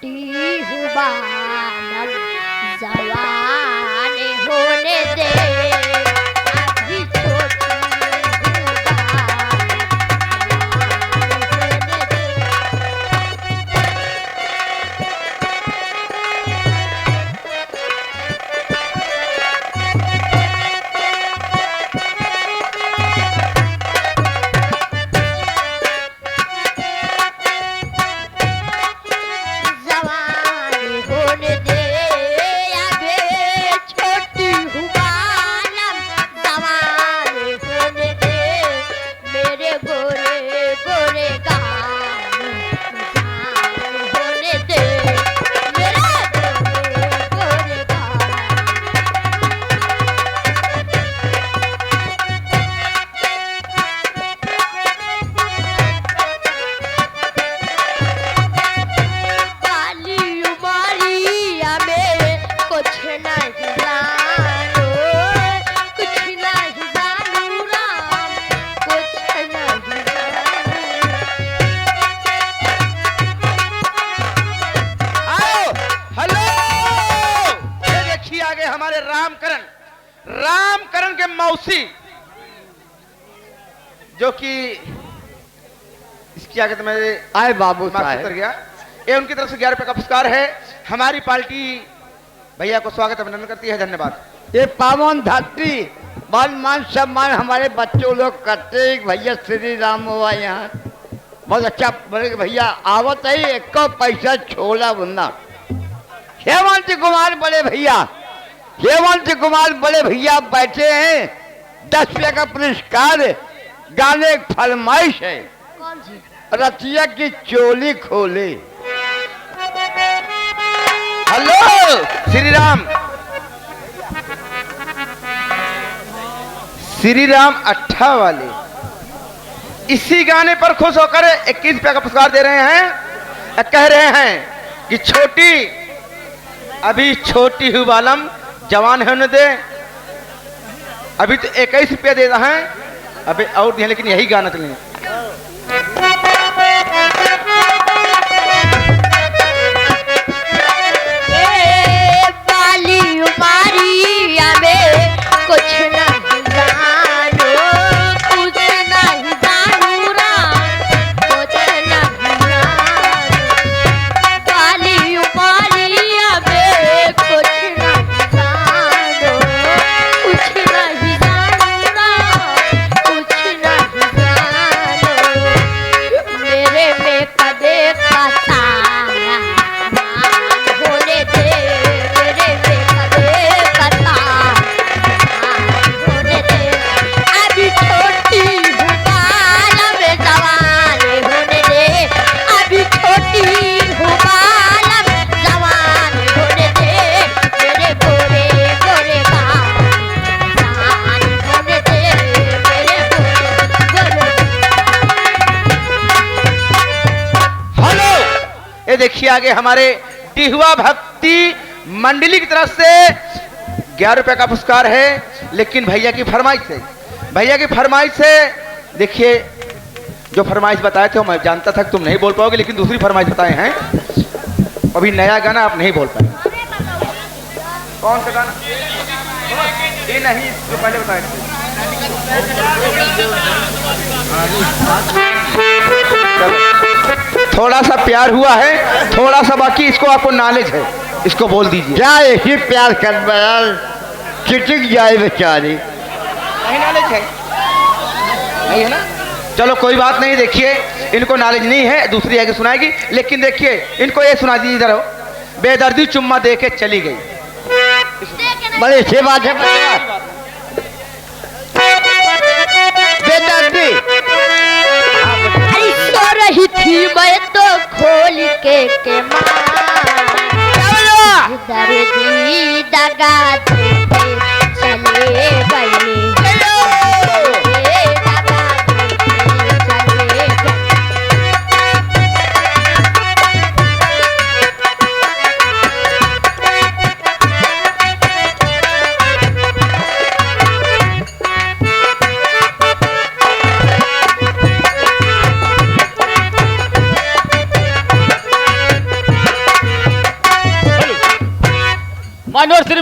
छोटी हूँ बालम जवान होने दे अभी छोटी हूँ रामकरण के मौसी जो कि इसकी आगे तो मेरे आए बाबू उतर साहब गया। ये उनकी तरफ से 11 रुपए का पुरस्कार है। हमारी पार्टी भैया को स्वागत अभिनंदन करती है। धन्यवाद। ये पावन धरती मान मान सम्मान हमारे बच्चों लोग करते हैं। भैया श्री राम हुआ यहाँ बहुत अच्छा बोले भैया आवत है एक पैसा छोला बुंदा। हेमंत कुमार बड़े भैया हेमंत कुमार बड़े भैया बैठे हैं 10 रुपये का पुरस्कार गाने एक फरमाइश है। कौन सी? रतिया की चोली खोले। हेलो श्री राम अट्ठा वाले इसी गाने पर खुश होकर 21 रुपये का पुरस्कार दे रहे हैं। कह रहे हैं कि छोटी अभी छोटी हूँ बालम जवान होने दे। अभी तो 21 रुपया दे रहा है अभी और दिए लेकिन यही गाना चलेंगे। बाली उमारी अबे कुछ नहीं जानो कुछ नहीं जानू राम कुछ नहीं जानो बाली उमारी अबे कुछ नहीं जानो कुछ नहीं जानू राम कुछ नहीं जानो मेरे में कदे का तारा होने दे मेरे में कदे का तारा होने दे अभी छोटी हूँ बालम जवान होने दे अभी छोटी हूँ बालम जवान होने दे मेरे गोरे गोरे बाल जवान होने दे मेरे गोरे गोरे हेलो ये देखिए आगे हमारे डिहुआ भक्ति मंडली की तरफ से 11 रुपए का पुरस्कार है। लेकिन भैया की फरमाइश से देखिए जो फरमाइश बताए थे मैं जानता था कि तुम नहीं बोल पाओगे लेकिन दूसरी फरमाइश बताए हैं। अभी नया गाना आप नहीं बोल पाए। कौन सा गाना? ये नहीं जो पहले बताए थे। थोड़ा सा प्यार हुआ है थोड़ा सा बाकी इसको आपको नॉलेज है इसको बोल दीजिए। क्या ऐसी प्यार कर यार चिटिक जाए बेचारी। नहीं नॉलेज है नहीं है ना। चलो कोई बात नहीं। देखिए इनको नॉलेज नहीं है दूसरी आगे सुनाएगी लेकिन देखिए इनको ये सुना दीजिए इधर बेदर्दी चुम्मा दे के चली गई। बड़ी अच्छी बात है बेदर्दी। सो रही थी मैं तो खोल के मां दर्दी दगा देते चले गए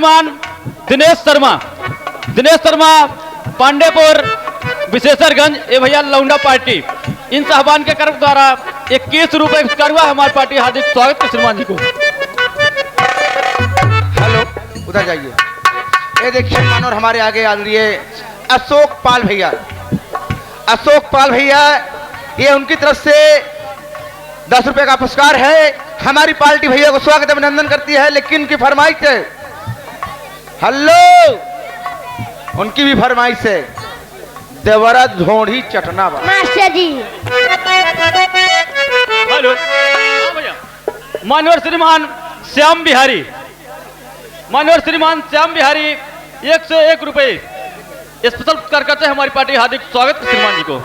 श्रीमान दिनेश शर्मा पांडेपुर विशेषरगंज, ये भैया लौंडा पार्टी, इन साहबान के कर्म द्वारा 21 रुपए पुरस्कार हुआ। हमारी पार्टी हार्दिक स्वागत है श्रीमान जी को। हेलो, उधर जाइए। ये देखिए मानोर हमारे आगे आ रही है अशोक पाल भैया। ये उनकी तरफ से 10 रुपए का पुरस्कार है। हमारी पार्टी भैया को स्वागत अभिनंदन करती है, लेकिन उनकी फरमाइश है, हेलो, उनकी भी फरमाइश है देवरा धोड़ी चटना बा। मास्टर जी हेलो, हाँ भैया। मानवर श्रीमान श्याम बिहारी 101 रुपए स्पेशल पुरस्कार करते हैं। हमारी पार्टी हार्दिक स्वागत श्रीमान जी को।